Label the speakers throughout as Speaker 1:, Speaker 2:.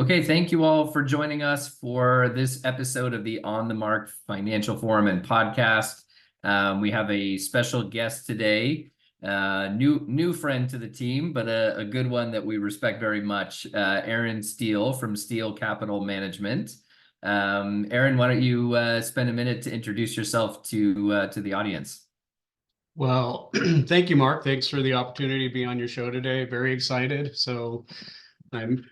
Speaker 1: Okay, thank you all for joining us for this episode of the On the Mark Financial Forum and Podcast. We have a special guest today, new friend to the team, but a good one that we respect very much, Aaron Steele from Steele Capital Management. Aaron, why don't you spend a minute to introduce yourself to the audience?
Speaker 2: Well, thank you, Mark. Thanks for the opportunity to be on your show today. Very excited. So I'm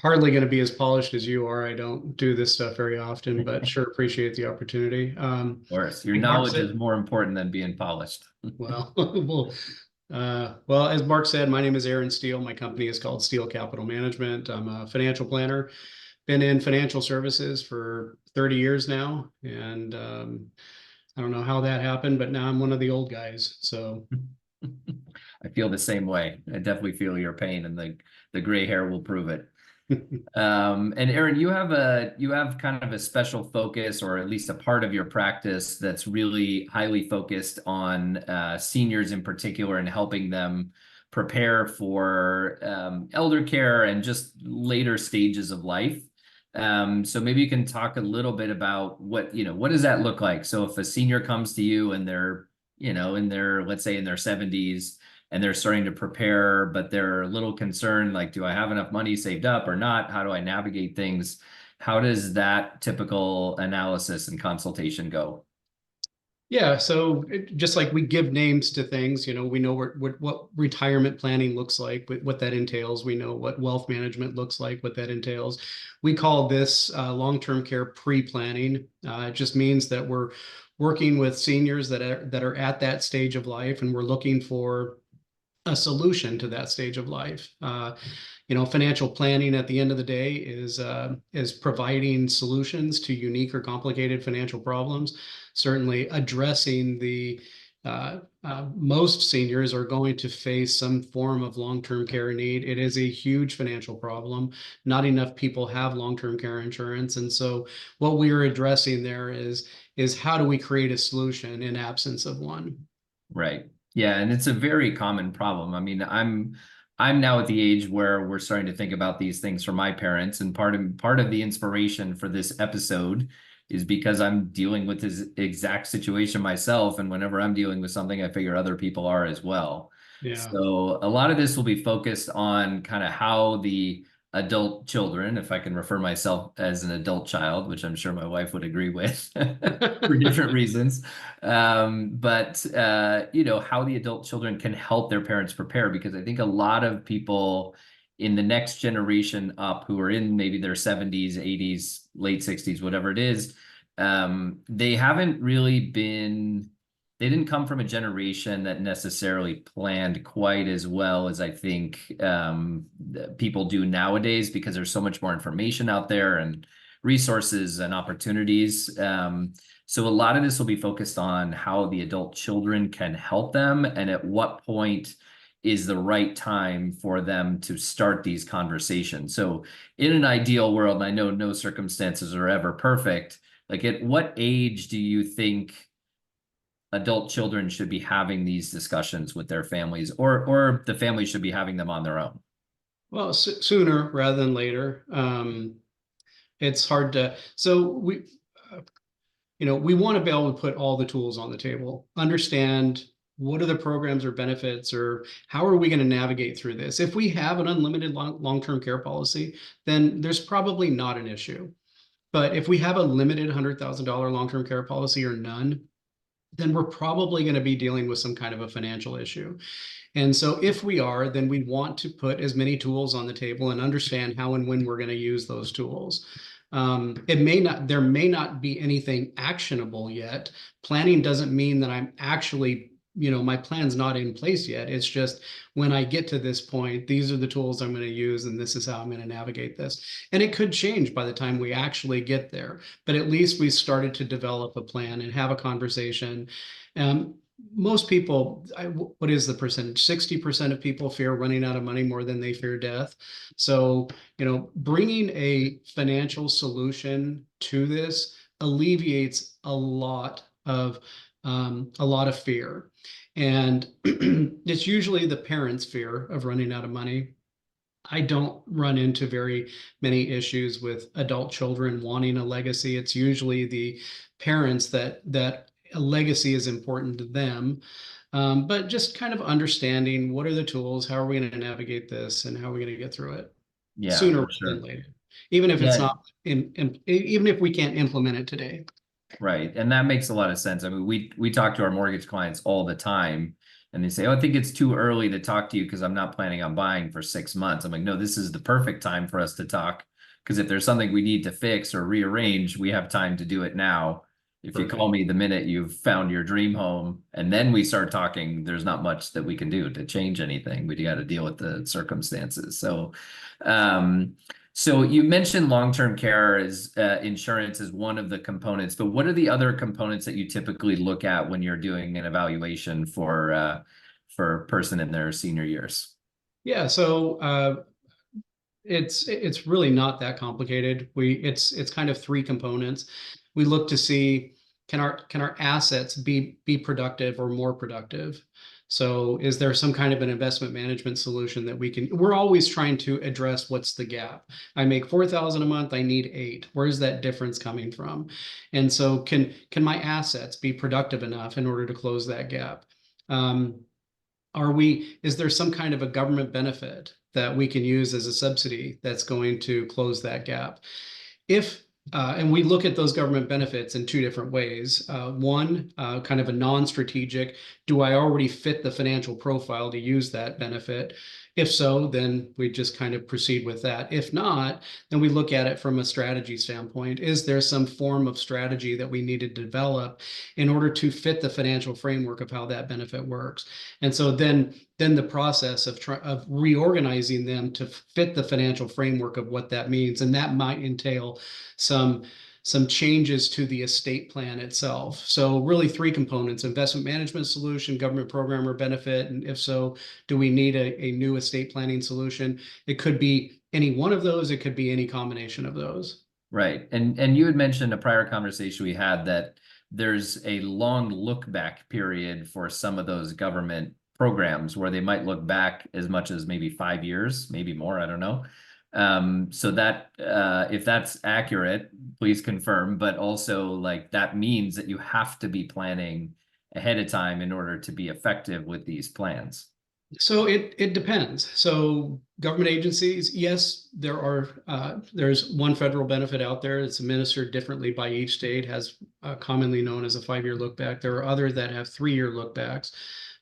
Speaker 2: hardly going to be as polished as you are. I don't do this stuff very often, but sure appreciate the opportunity.
Speaker 1: Of course, your
Speaker 2: Like Mark
Speaker 1: knowledge is
Speaker 2: said,
Speaker 1: more important than being polished.
Speaker 2: well, as Mark said, my name is Aaron Steele. My company is called Steele Capital Management. I'm a financial planner. Been in financial services for 30 years now, and I don't know how that happened, but now I'm one of the old guys. So.
Speaker 1: I feel the same way. I definitely feel your pain, and the gray hair will prove it. And Aaron, you have kind of a special focus, or at least a part of your practice that's really highly focused on seniors in particular, and helping them prepare for elder care and just later stages of life. So maybe you can talk a little bit about what does that look like? So if a senior comes to you and they're, in their, let's say in their 70s, and they're starting to prepare, but they're a little concerned, like, do I have enough money saved up or not? How do I navigate things? How does that typical analysis and consultation go?
Speaker 2: Yeah, so just like we give names to things, we know what retirement planning looks like, what that entails. We know what wealth management looks like, what that entails. We call this long-term care pre-planning. It just means that we're working with seniors that are at that stage of life, and we're looking for a solution to that stage of life. Financial planning at the end of the day is providing solutions to unique or complicated financial problems. Certainly, addressing the most seniors are going to face some form of long-term care need. It is a huge financial problem. Not enough people have long-term care insurance, and so what we are addressing there is how do we create a solution in absence of one?
Speaker 1: Right. Yeah, and it's a very common problem. I mean, I'm now at the age where we're starting to think about these things for my parents, and part of the inspiration for this episode is because I'm dealing with this exact situation myself, and whenever I'm dealing with something, I figure other people are as well.
Speaker 2: Yeah.
Speaker 1: So a lot of this will be focused on kind of how the adult children, if I can refer myself as an adult child, which I'm sure my wife would agree with for different reasons. But how the adult children can help their parents prepare, because I think a lot of people in the next generation up who are in maybe their 70s, 80s, late 60s, whatever it is, they haven't really been they didn't come from a generation that necessarily planned quite as well as I think people do nowadays, because there's so much more information out there and resources and opportunities. So a lot of this will be focused on how the adult children can help them, and at what point is the right time for them to start these conversations. So in an ideal world, and I know no circumstances are ever perfect, like at what age do you think adult children should be having these discussions with their families, or the family should be having them on their own?
Speaker 2: Well, sooner rather than later. It's hard to, so we want to be able to put all the tools on the table, understand what are the programs or benefits, or how are we going to navigate through this. If we have an unlimited long-term care policy, then there's probably not an issue. But if we have a limited $100,000 long-term care policy or none, then we're probably going to be dealing with some kind of a financial issue. And so if we are, then we want to put as many tools on the table and understand how and when we're going to use those tools. There may not be anything actionable yet. Planning doesn't mean that I'm actually, my plan's not in place yet. It's just when I get to this point, these are the tools I'm going to use, and this is how I'm going to navigate this. And it could change by the time we actually get there, but at least we started to develop a plan and have a conversation. Most people, what is the percentage? 60% of people fear running out of money more than they fear death. So, bringing a financial solution to this alleviates a lot of fear. And it's usually the parents' fear of running out of money. I don't run into very many issues with adult children wanting a legacy. It's usually the parents that a legacy is important to them. But just kind of understanding what are the tools, how are we going to navigate this, and how are we going to get through it
Speaker 1: Yeah,
Speaker 2: sooner
Speaker 1: for
Speaker 2: rather than
Speaker 1: sure.
Speaker 2: later, even if it's
Speaker 1: Yeah,
Speaker 2: not even if we can't implement it today.
Speaker 1: right. And that makes a lot of sense. I mean, we talk to our mortgage clients all the time and they say, "Oh, I think it's too early to talk to you because I'm not planning on buying for 6 months." I'm like, "No, this is the perfect time for us to talk because if there's something we need to fix or rearrange, we have time to do it now. If you call
Speaker 2: Perfect.
Speaker 1: me the minute you've found your dream home and then we start talking, there's not much that we can do to change anything. We got to deal with the circumstances." Um, so you mentioned long-term care as insurance is one of the components, but what are the other components that you typically look at when you're doing an evaluation for a person in their senior years?
Speaker 2: Yeah, so it's really not that complicated. It's kind of three components. We look to see can our assets be productive or more productive? So is there some kind of an investment management solution that we can, we're always trying to address what's the gap. I make 4,000 a month, I need 8. Where's that difference coming from? And so can my assets be productive enough in order to close that gap? Um, is there some kind of a government benefit that we can use as a subsidy that's going to close that gap? If and we look at those government benefits in two different ways. One, kind of a non-strategic, do I already fit the financial profile to use that benefit? If so, then we just kind of proceed with that. If not, then we look at it from a strategy standpoint. Is there some form of strategy that we need to develop in order to fit the financial framework of how that benefit works? And so then the process of reorganizing them to fit the financial framework of what that means, and that might entail some some changes to the estate plan itself. So really three components: investment management solution, government program or benefit, and if so, do we need a new estate planning solution? It could be any one of those, it could be any combination of those.
Speaker 1: Right. And you had mentioned a prior conversation we had that there's a long look back period for some of those government programs where they might look back as much as maybe 5 years, maybe more, I don't know. So that if that's accurate, please confirm, but also like that means that you have to be planning ahead of time in order to be effective with these plans.
Speaker 2: So it depends. So government agencies, yes, there's one federal benefit out there that's administered differently by each state, has commonly known as a 5-year look back. There are others that have 3-year look backs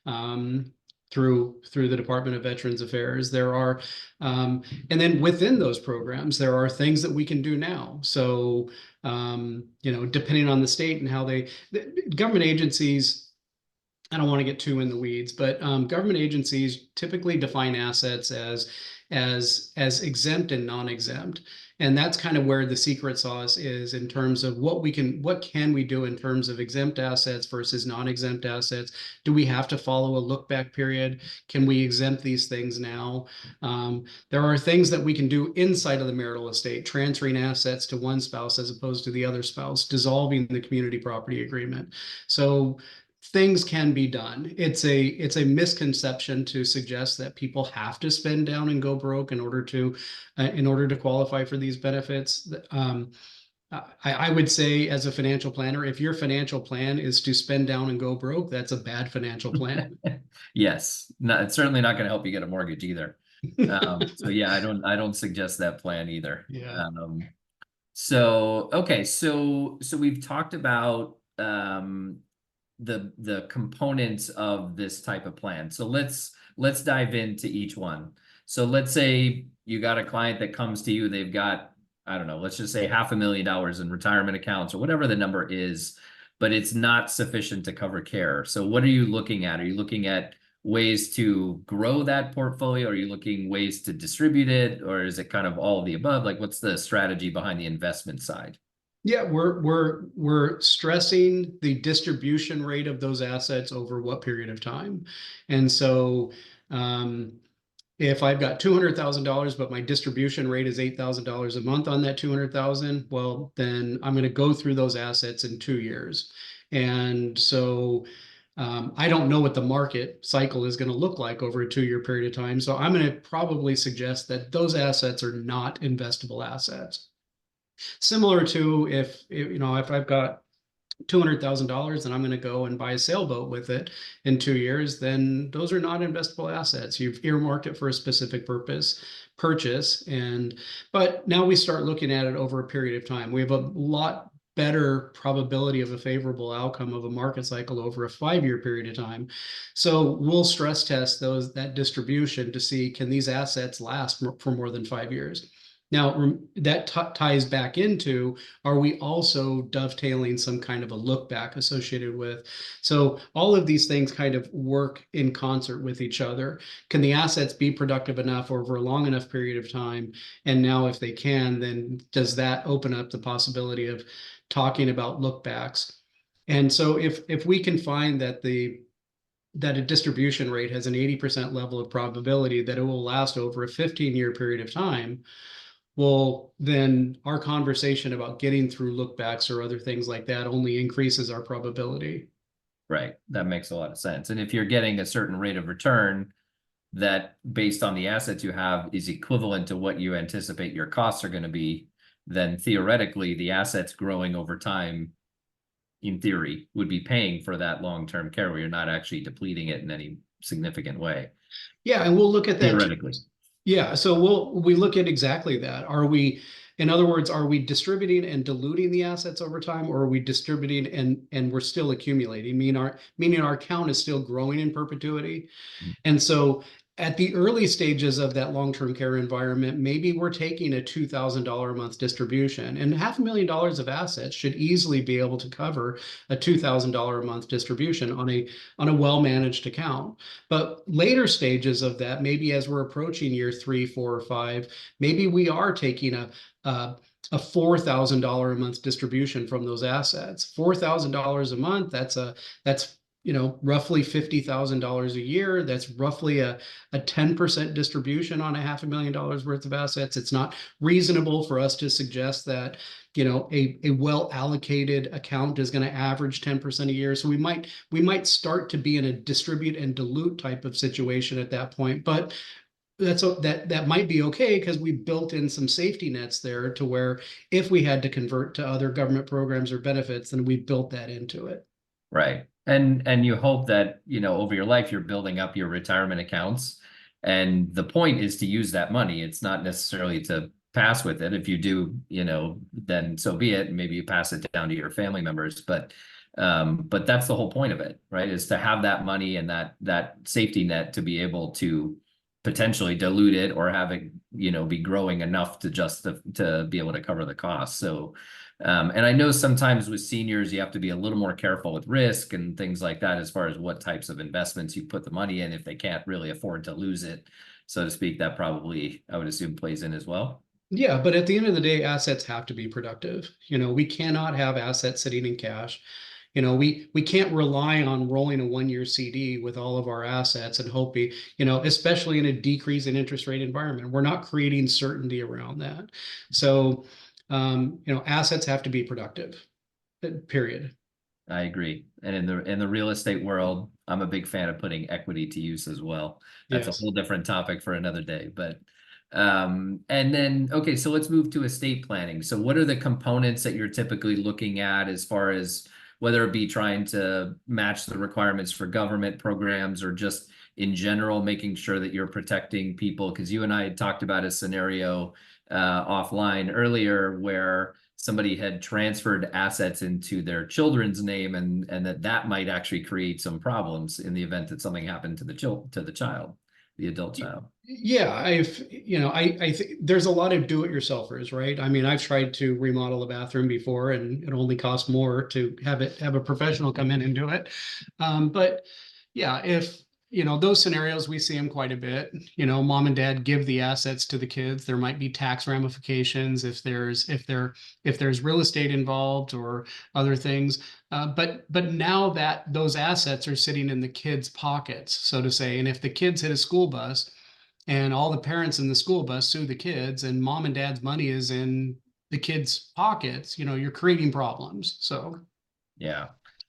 Speaker 2: um, through the Department of Veterans Affairs. And then within those programs, there are things that we can do now. So depending on the state and how the government agencies, I don't want to get too in the weeds, but government agencies typically define assets as exempt and non-exempt, and that's kind of where the secret sauce is in terms of what can we do in terms of exempt assets versus non-exempt assets. Do we have to follow a look back period? Can we exempt these things now? There are things that we can do inside of the marital estate, transferring assets to one spouse as opposed to the other spouse, dissolving the community property agreement. So things can be done. It's a misconception to suggest that people have to spend down and go broke in order to qualify for these benefits. I would say, as a financial planner, if your financial plan is to spend down and go broke, that's a bad financial plan.
Speaker 1: Yes, no, it's certainly not going to help you get a mortgage either. So yeah, I don't suggest that plan either.
Speaker 2: Yeah.
Speaker 1: So okay, so we've talked about the components of this type of plan. So let's dive into each one. So let's say you got a client that comes to you, they've got, I don't know, let's just say $500,000 in retirement accounts or whatever the number is, but it's not sufficient to cover care. So what are you looking at? Are you looking at ways to grow that portfolio? Are you looking ways to distribute it, or is it kind of all of the above? Like, what's the strategy behind the investment side?
Speaker 2: Yeah, we're stressing the distribution rate of those assets over what period of time. And so um, if I've got $200,000, but my distribution rate is $8,000 a month on that 200,000, well, then I'm going to go through those assets in 2 years. And so I don't know what the market cycle is going to look like over a 2-year period of time. So I'm going to probably suggest that those assets are not investable assets. Similar to if I've got $200,000 and I'm going to go and buy a sailboat with it in 2 years, then those are not investable assets. You've earmarked it for a specific purchase. But now we start looking at it over a period of time. We have a lot better probability of a favorable outcome of a market cycle over a 5-year period of time. So we'll stress test that distribution to see, can these assets last for more than 5 years? Now, that ties back into, are we also dovetailing some kind of a look back associated with? So all of these things kind of work in concert with each other. Can the assets be productive enough over a long enough period of time? And now if they can, then does that open up the possibility of talking about look backs? And so if we can find that a distribution rate has an 80% level of probability that it will last over a 15-year period of time, well, then our conversation about getting through lookbacks or other things like that only increases our probability.
Speaker 1: Right. That makes a lot of sense. And if you're getting a certain rate of return that based on the assets you have is equivalent to what you anticipate your costs are going to be, then theoretically the assets growing over time, in theory, would be paying for that long-term care where you're not actually depleting it in any significant way.
Speaker 2: Yeah, and we'll look at that too.
Speaker 1: Theoretically.
Speaker 2: Yeah, so we look at exactly that. In other words, are we distributing and diluting the assets over time, or are we distributing and we're still accumulating? Meaning our count is still growing in perpetuity. And so at the early stages of that long-term care environment, maybe we're taking a $2,000 a month distribution, and $500,000 of assets should easily be able to cover a $2,000 a month distribution on a well-managed account. But later stages of that, maybe as we're approaching year 3, 4, or 5, maybe we are taking a $4,000 a month distribution from those assets. $4,000 a month, that's roughly $50,000 a year. That's roughly a 10% distribution on $500,000 worth of assets. It's not reasonable for us to suggest that, a well-allocated account is going to average 10% a year. So we might start to be in a distribute and dilute type of situation at that point. But that might be okay because we built in some safety nets there to where if we had to convert to other government programs or benefits, then we built that into it.
Speaker 1: Right. And you hope that, over your life, you're building up your retirement accounts. And the point is to use that money. It's not necessarily to pass with it. If you do, then so be it. Maybe you pass it down to your family members. But that's the whole point of it, right? Is to have that money and that safety net to be able to potentially dilute it or have it, be growing enough to be able to cover the cost. So and I know sometimes with seniors, you have to be a little more careful with risk and things like that, as far as what types of investments you put the money in, if they can't really afford to lose it, so to speak. That probably, I would assume, plays in as well.
Speaker 2: Yeah, but at the end of the day, assets have to be productive. We cannot have assets sitting in cash. We can't rely on rolling a 1-year CD with all of our assets and hoping, especially in a decrease in interest rate environment. We're not creating certainty around that. So assets have to be productive, period.
Speaker 1: I agree. And in the real estate world, I'm a big fan of putting equity to use as well. That's
Speaker 2: Yes.
Speaker 1: a whole different topic for another day. But and then, okay, so let's move to estate planning. So what are the components that you're typically looking at as far as whether it be trying to match the requirements for government programs or just in general, making sure that you're protecting people? Because you and I had talked about a scenario offline earlier where somebody had transferred assets into their children's name, and that might actually create some problems in the event that something happened to the child, the adult child.
Speaker 2: Yeah, I think there's a lot of do-it-yourselfers, right? I mean, I've tried to remodel a bathroom before, and it only costs more to have a professional come in and do it. But yeah, if those scenarios, we see them quite a bit. Mom and dad give the assets to the kids. There might be tax ramifications if there's real estate involved or other things. But now that those assets are sitting in the kids' pockets, so to say, and if the kids hit a school bus and all the parents in the school bus sue the kids and mom and dad's money is in the kids' pockets, you're creating problems. So
Speaker 1: Yeah.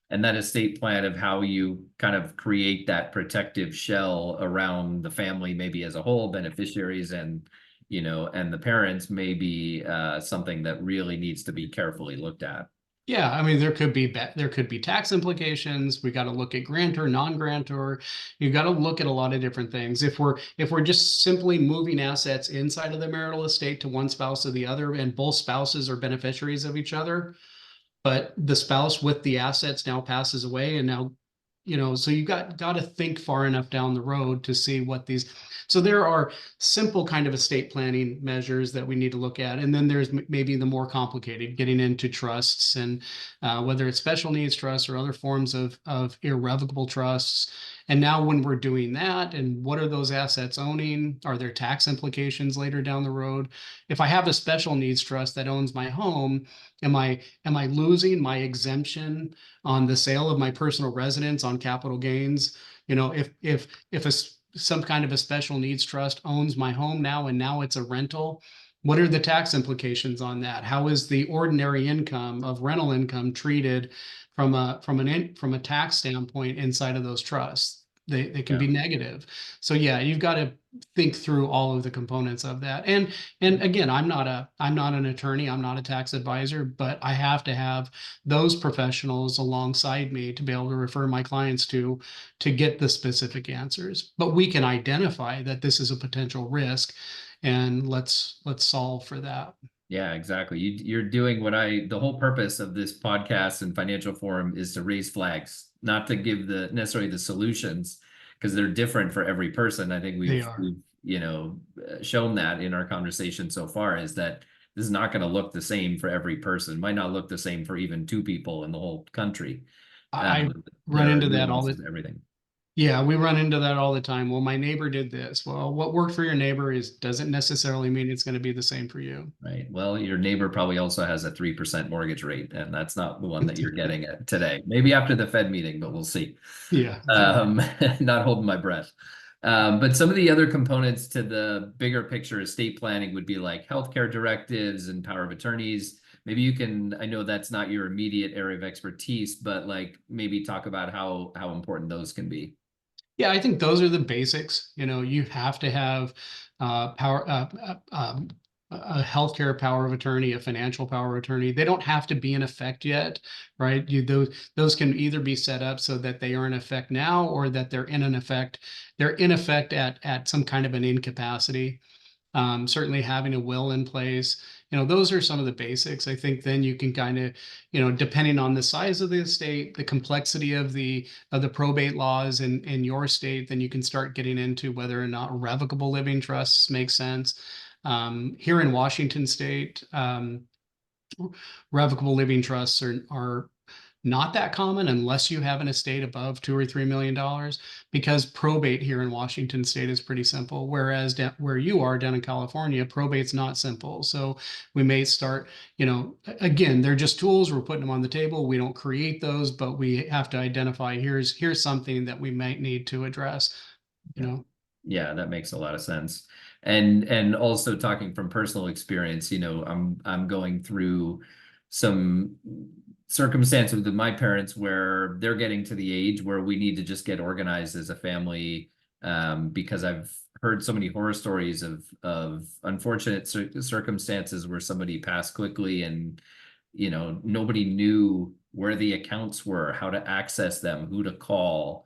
Speaker 1: and that estate plan of how you kind of create that protective shell around the family, maybe as a whole, beneficiaries and, and the parents, may be something that really needs to be carefully looked at.
Speaker 2: Yeah, I mean, there could be tax implications. We got to look at grantor, non-grantor. You got to look at a lot of different things. If we're just simply moving assets inside of the marital estate to one spouse or the other, and both spouses are beneficiaries of each other, but the spouse with the assets now passes away, and now, so you got to think far enough down the road to see what these. So there are simple kind of estate planning measures that we need to look at, and then there's maybe the more complicated, getting into trusts, and whether it's special needs trusts or other forms of irrevocable trusts. And now when we're doing that, and what are those assets owning? Are there tax implications later down the road? If I have a special needs trust that owns my home, am I losing my exemption on the sale of my personal residence on capital gains? If some kind of a special needs trust owns my home now, and now it's a rental, what are the tax implications on that? How is the ordinary income of rental income treated from a tax standpoint inside of those trusts? They can
Speaker 1: Yeah.
Speaker 2: be negative. So yeah, you've got to think through all of the components of that. And again, I'm not an attorney, I'm not a tax advisor, but I have to have those professionals alongside me to be able to refer my clients to get the specific answers. But we can identify that this is a potential risk, and let's solve for that.
Speaker 1: Yeah, exactly. You're doing the whole purpose of this podcast and financial forum is to raise flags, not to give necessarily the solutions, because they're different for every person. I think
Speaker 2: They
Speaker 1: we've,
Speaker 2: are.
Speaker 1: we've, shown that in our conversation so far, is that this is not going to look the same for every person. Might not look the same for even two people in the whole country.
Speaker 2: I run
Speaker 1: There are
Speaker 2: into that all
Speaker 1: nuances
Speaker 2: the
Speaker 1: to everything.
Speaker 2: Yeah, we run into that all the time. Well, my neighbor did this. Well, what worked for your neighbor doesn't necessarily mean it's going to be the same for you.
Speaker 1: Right. Well, your neighbor probably also has a 3% mortgage rate, and that's not the one that you're getting at today. Maybe after the Fed meeting, but we'll see.
Speaker 2: Yeah, exactly.
Speaker 1: Not holding my breath. But some of the other components to the bigger picture estate planning would be like healthcare directives and power of attorneys. Maybe you can, I know that's not your immediate area of expertise, but like maybe talk about how important those can be.
Speaker 2: Yeah, I think those are the basics. You have to have power, a healthcare power of attorney, a financial power of attorney. They don't have to be in effect yet, right? Those can either be set up so that they are in effect now, or that they're in effect at some kind of an incapacity. Certainly having a will in place, those are some of the basics. I think then you can kind of, depending on the size of the estate, the complexity of the probate laws in your state, then you can start getting into whether or not revocable living trusts make sense. Here in Washington State, revocable living trusts are not that common unless you have an estate above $2 or $3 million, because probate here in Washington State is pretty simple. Whereas where you are down in California, probate's not simple. So we may start, again, they're just tools. We're putting them on the table. We don't create those, but we have to identify here's something that we might need to address. You
Speaker 1: Yeah.
Speaker 2: know.
Speaker 1: Yeah, that makes a lot of sense. And also talking from personal experience, I'm going through some circumstances with my parents where they're getting to the age where we need to just get organized as a family, because I've heard so many horror stories of unfortunate circumstances where somebody passed quickly, and nobody knew where the accounts were, how to access them, who to call.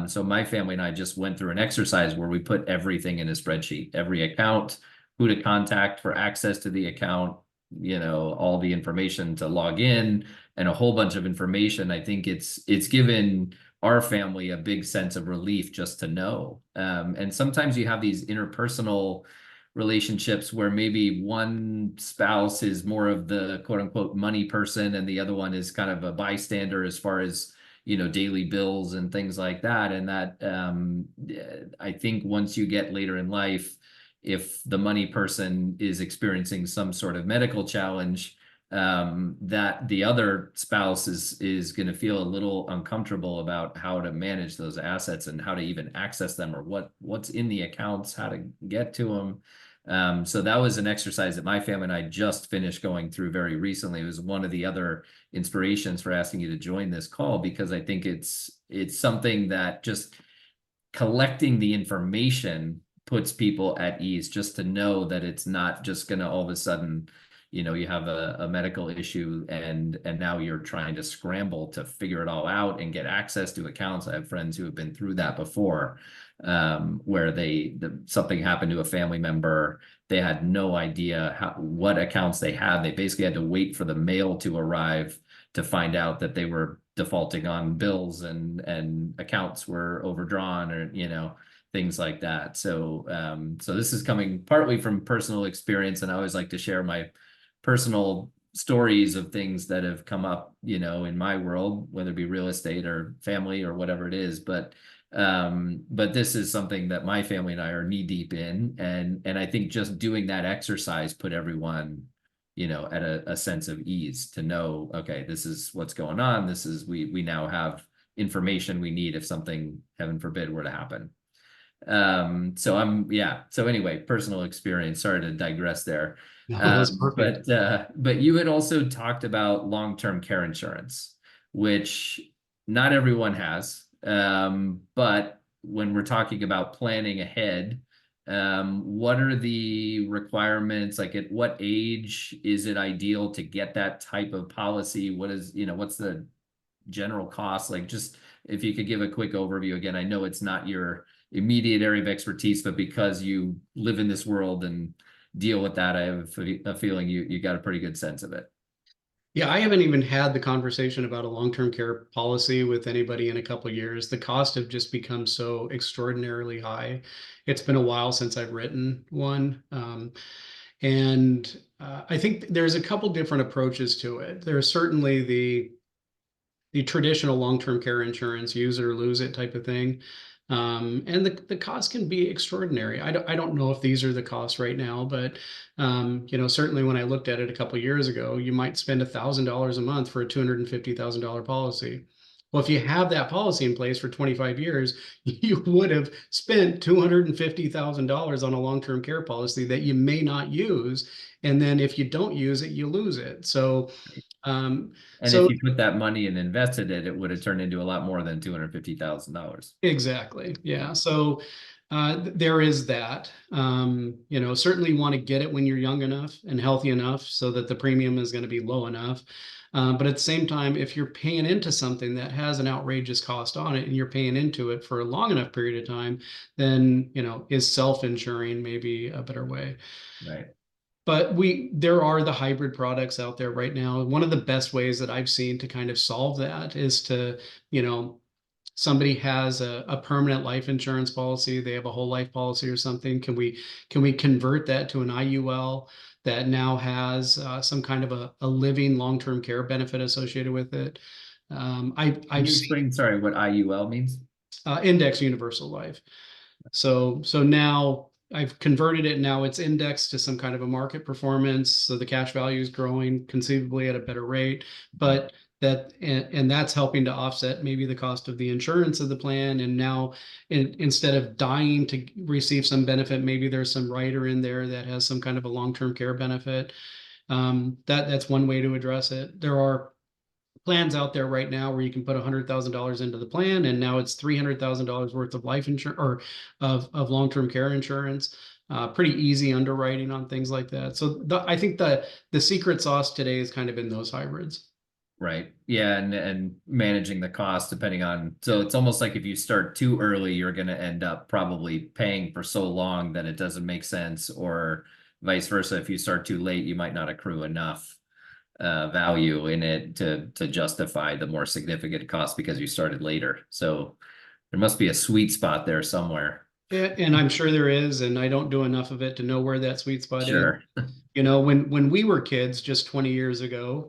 Speaker 1: So my family and I just went through an exercise where we put everything in a spreadsheet, every account, who to contact for access to the account, all the information to log in, and a whole bunch of information. I think it's given our family a big sense of relief just to know. And sometimes you have these interpersonal relationships where maybe one spouse is more of the quote unquote money person, and the other one is kind of a bystander as far as daily bills and things like that. And that I think once you get later in life, if the money person is experiencing some sort of medical challenge, that the other spouse is going to feel a little uncomfortable about how to manage those assets and how to even access them, or what's in the accounts, how to get to them. So that was an exercise that my family and I just finished going through very recently. It was one of the other inspirations for asking you to join this call, because I think it's something that just collecting the information puts people at ease, just to know that it's not just going to all of a sudden, you have a medical issue and now you're trying to scramble to figure it all out and get access to accounts. I have friends who have been through that before, where something happened to a family member. They had no idea what accounts they had. They basically had to wait for the mail to arrive to find out that they were defaulting on bills and accounts were overdrawn, or things like that. So this is coming partly from personal experience, and I always like to share my personal stories of things that have come up, in my world, whether it be real estate or family or whatever it is. But this is something that my family and I are knee deep in, and I think just doing that exercise put everyone, at a sense of ease, to know, okay, this is what's going on. This is, we now have information we need if something, heaven forbid, were to happen. So anyway, personal experience. Sorry to digress there.
Speaker 2: No, that's perfect.
Speaker 1: But you had also talked about long-term care insurance, which not everyone has. But when we're talking about planning ahead, what are the requirements? Like, at what age is it ideal to get that type of policy? What's the general cost? Like, just if you could give a quick overview. Again, I know it's not your immediate area of expertise, but because you live in this world and deal with that, I have a feeling you got a pretty good sense of it.
Speaker 2: Yeah, I haven't even had the conversation about a long-term care policy with anybody in a couple of years. The cost have just become so extraordinarily high. It's been a while since I've written one. And I think there's a couple different approaches to it. There's certainly the traditional long-term care insurance, use it or lose it type of thing. And the cost can be extraordinary. I don't know if these are the costs right now, but certainly when I looked at it a couple of years ago, you might spend $1,000 a month for a $250,000 policy. Well, if you have that policy in place for 25 years, you would have spent $250,000 on a long-term care policy that you may not use. And then if you don't use it, you lose it. So, um,
Speaker 1: And if
Speaker 2: so
Speaker 1: you put that money and invested it, it would have turned into a lot more than $250,000.
Speaker 2: exactly. Yeah. So there is that. Certainly want to get it when you're young enough and healthy enough so that the premium is going to be low enough. But at the same time, if you're paying into something that has an outrageous cost on it and you're paying into it for a long enough period of time, then, is self-insuring maybe a better way.
Speaker 1: Right.
Speaker 2: But there are the hybrid products out there right now. One of the best ways that I've seen to kind of solve that is to, you know, somebody has a permanent life insurance policy, they have a whole life policy or something. Can we convert that to an IUL that now has some kind of a living long-term care benefit associated with it?
Speaker 1: Can
Speaker 2: I've
Speaker 1: you
Speaker 2: seen
Speaker 1: explain, sorry, what IUL means?
Speaker 2: index universal life. So now I've converted it. Now it's indexed to some kind of a market performance. So the cash value is growing conceivably at a better rate, but and that's helping to offset maybe the cost of the insurance of the plan. And now instead of dying to receive some benefit, maybe there's some rider in there that has some kind of a long-term care benefit. That's one way to address it. There are plans out there right now where you can put $100,000 into the plan, and now it's $300,000 worth of life insurance or of long-term care insurance. Pretty easy underwriting on things like that. So I think the secret sauce today is kind of in those hybrids.
Speaker 1: Right. Yeah, and managing the cost depending on, so it's almost like if you start too early, you're going to end up probably paying for so long that it doesn't make sense, or vice versa. If you start too late, you might not accrue enough value in it to justify the more significant cost because you started later. So there must be a sweet spot there somewhere.
Speaker 2: Yeah, and I'm sure there is, and I don't do enough of it to know where that sweet spot is.
Speaker 1: Sure.
Speaker 2: When we were kids just 20 years ago,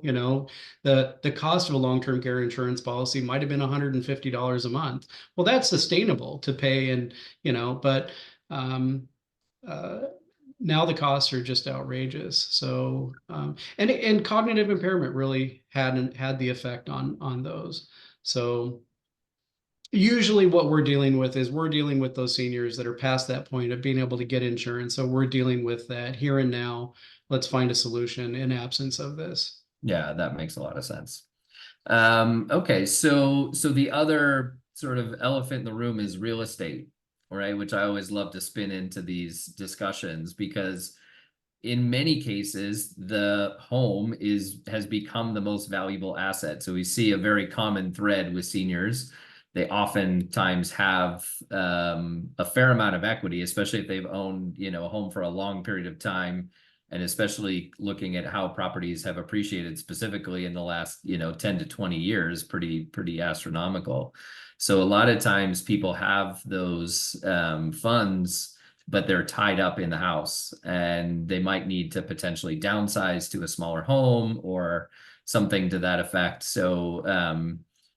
Speaker 2: the cost of a long-term care insurance policy might have been $150 a month. Well, that's sustainable to pay, and but um, uh, now the costs are just outrageous. So and cognitive impairment really had the effect on those. So Usually what we're dealing with is we're dealing with those seniors that are past that point of being able to get insurance. So we're dealing with that here and now. Let's find a solution in absence of this.
Speaker 1: Yeah, that makes a lot of sense. Okay, so the other sort of elephant in the room is real estate, right? Which I always love to spin into these discussions because in many cases, the home has become the most valuable asset. So we see a very common thread with seniors. They oftentimes have a fair amount of equity, especially if they've owned, a home for a long period of time, and especially looking at how properties have appreciated specifically in the last, 10 to 20 years, pretty astronomical. So a lot of times people have those funds, but they're tied up in the house and they might need to potentially downsize to a smaller home or something to that effect. So,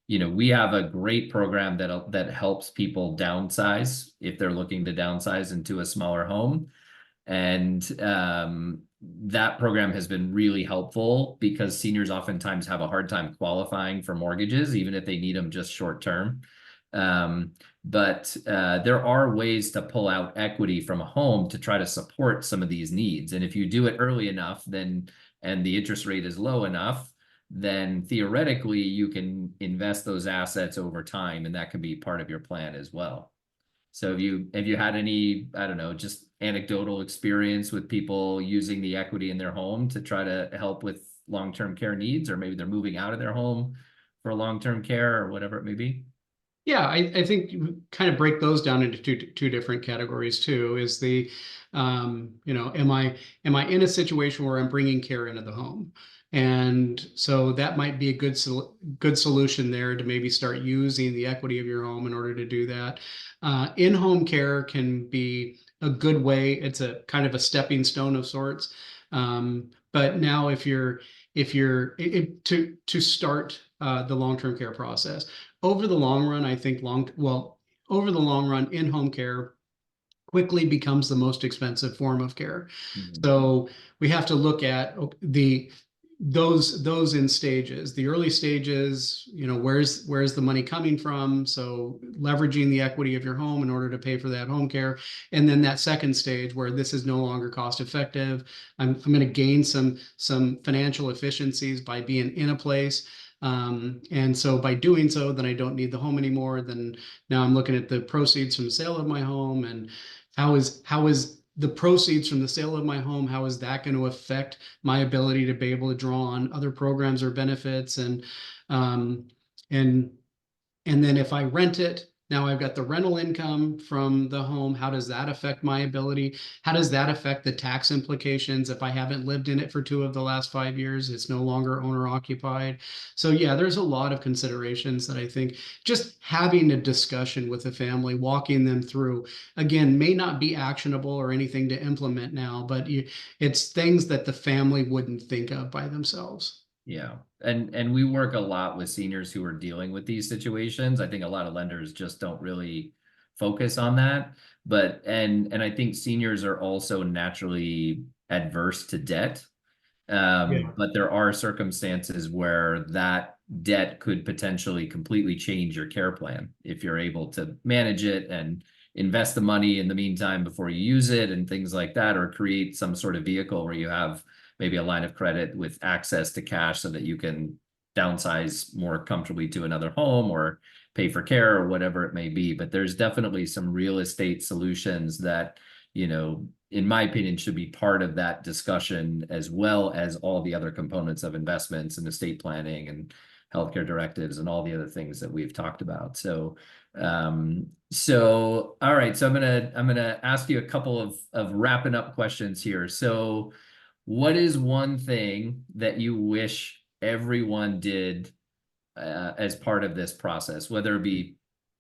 Speaker 1: we have a great program that helps people downsize if they're looking to downsize into a smaller home. And that program has been really helpful because seniors oftentimes have a hard time qualifying for mortgages, even if they need them just short term. But there are ways to pull out equity from a home to try to support some of these needs. And if you do it early enough, and the interest rate is low enough, then theoretically you can invest those assets over time, and that can be part of your plan as well. So have you had any, I don't know, just anecdotal experience with people using the equity in their home to try to help with long-term care needs, or maybe they're moving out of their home for long-term care or whatever it may be?
Speaker 2: Yeah, I think you kind of break those down into two different categories too. Is the, am I in a situation where I'm bringing care into the home? And so that might be a good solution there to maybe start using the equity of your home in order to do that. In-home care can be a good way. It's a kind of a stepping stone of sorts. But now to start the long-term care process over the long run, I think over the long run, in-home care quickly becomes the most expensive form of care.
Speaker 1: Mhm.
Speaker 2: So we have to look at those in stages. The early stages, where's the money coming from? So leveraging the equity of your home in order to pay for that home care. And then that second stage where this is no longer cost effective. I'm going to gain some financial efficiencies by being in a place. And so by doing so, then I don't need the home anymore. Then now I'm looking at the proceeds from the sale of my home, and how is the proceeds from the sale of my home, how is that going to affect my ability to be able to draw on other programs or benefits? Um, and and then if I rent it, now I've got the rental income from the home. How does that affect my ability? How does that affect the tax implications if I haven't lived in it for 2 of the last 5 years? It's no longer owner occupied. So yeah, there's a lot of considerations that I think just having a discussion with the family, walking them through, again, may not be actionable or anything to implement now, but it's things that the family wouldn't think of by themselves.
Speaker 1: Yeah. And we work a lot with seniors who are dealing with these situations. I think a lot of lenders just don't really focus on that. And I think seniors are also naturally adverse to debt.
Speaker 2: Yeah.
Speaker 1: But there are circumstances where that debt could potentially completely change your care plan if you're able to manage it and invest the money in the meantime before you use it and things like that, or create some sort of vehicle where you have maybe a line of credit with access to cash so that you can downsize more comfortably to another home or pay for care or whatever it may be. But there's definitely some real estate solutions that, in my opinion, should be part of that discussion, as well as all the other components of investments and estate planning and healthcare directives and all the other things that we've talked about. So all right, so I'm gonna ask you a couple of wrapping up questions here. So what is one thing that you wish everyone did as part of this process, whether it be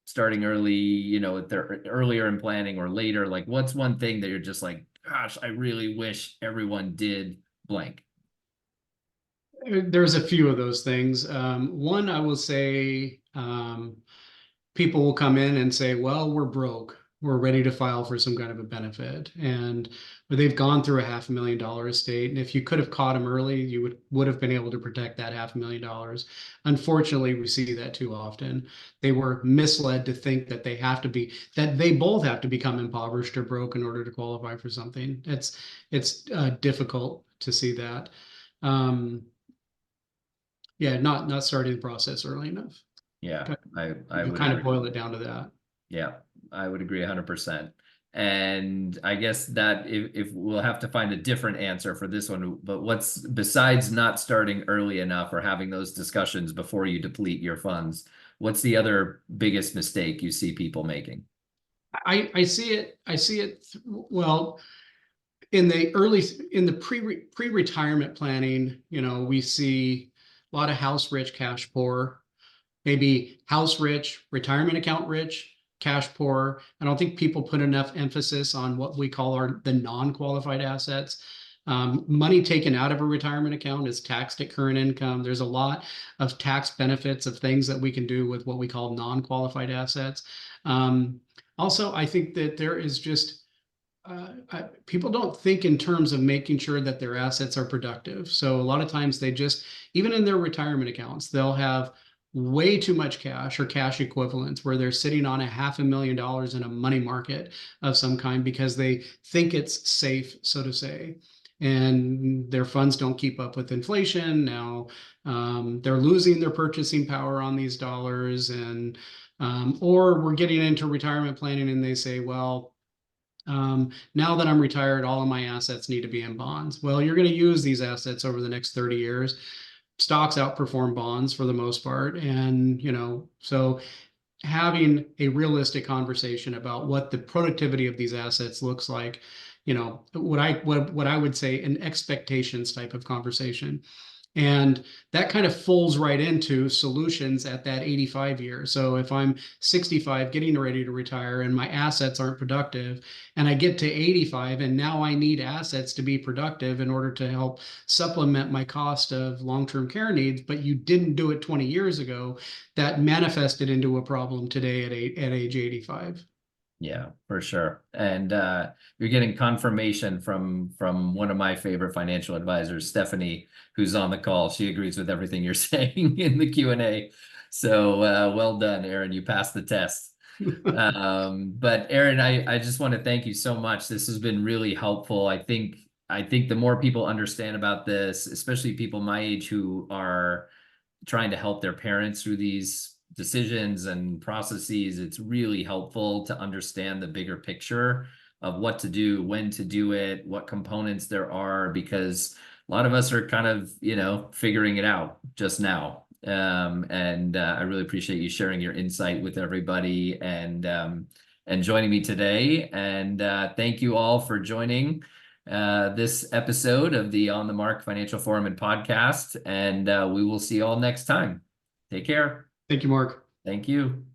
Speaker 1: starting early, if they're earlier in planning or later? Like, what's one thing that you're just like, gosh, I really wish everyone did blank?
Speaker 2: There's a few of those things. One, I will say, people will come in and say, well, we're broke. were ready to file for some kind of a benefit, and they've gone through a $500,000 estate. And if you could have caught them early, you would have been able to protect that $500,000. Unfortunately, we see that too often. They were misled to think that they both have to become impoverished or broke in order to qualify for something. It's difficult to see that. Um, yeah, not starting the process early enough.
Speaker 1: Yeah, I
Speaker 2: You
Speaker 1: would
Speaker 2: kind of
Speaker 1: agree.
Speaker 2: boil it down to that.
Speaker 1: Yeah, I would agree 100%. And I guess that if we'll have to find a different answer for this one, but what's besides not starting early enough or having those discussions before you deplete your funds, what's the other biggest mistake you see people making?
Speaker 2: I see it well in the pre-retirement planning. We see a lot of house rich, cash poor, maybe house rich, retirement account rich, cash poor. I don't think people put enough emphasis on what we call the non-qualified assets. Money taken out of a retirement account is taxed at current income. There's a lot of tax benefits of things that we can do with what we call non-qualified assets. Also, I think that there is just people don't think in terms of making sure that their assets are productive. So a lot of times even in their retirement accounts, they'll have way too much cash or cash equivalents where they're sitting on $500,000 in a money market of some kind because they think it's safe, so to say. And their funds don't keep up with inflation. Now they're losing their purchasing power on these dollars. Or we're getting into retirement planning and they say, well, now that I'm retired, all of my assets need to be in bonds. Well, you're going to use these assets over the next 30 years. Stocks outperform bonds for the most part. And, so having a realistic conversation about what the productivity of these assets looks like, what I would say an expectations type of conversation. And that kind of falls right into solutions at that 85 year. So if I'm 65, getting ready to retire, and my assets aren't productive, and I get to 85, and now I need assets to be productive in order to help supplement my cost of long-term care needs, but you didn't do it 20 years ago, that manifested into a problem today at age 85.
Speaker 1: Yeah, for sure. And you're getting confirmation from one of my favorite financial advisors, Stephanie, who's on the call. She agrees with everything you're saying in the Q&A. So well done, Aaron. You passed the test. But Aaron, I just want to thank you so much. This has been really helpful. I think the more people understand about this, especially people my age who are trying to help their parents through these decisions and processes, it's really helpful to understand the bigger picture of what to do, when to do it, what components there are, because a lot of us are kind of, figuring it out just now. And I really appreciate you sharing your insight with everybody and joining me today. And thank you all for joining this episode of the On the Mark Financial Forum and Podcast. And we will see you all next time. Take care.
Speaker 2: Thank you, Mark.
Speaker 1: Thank you.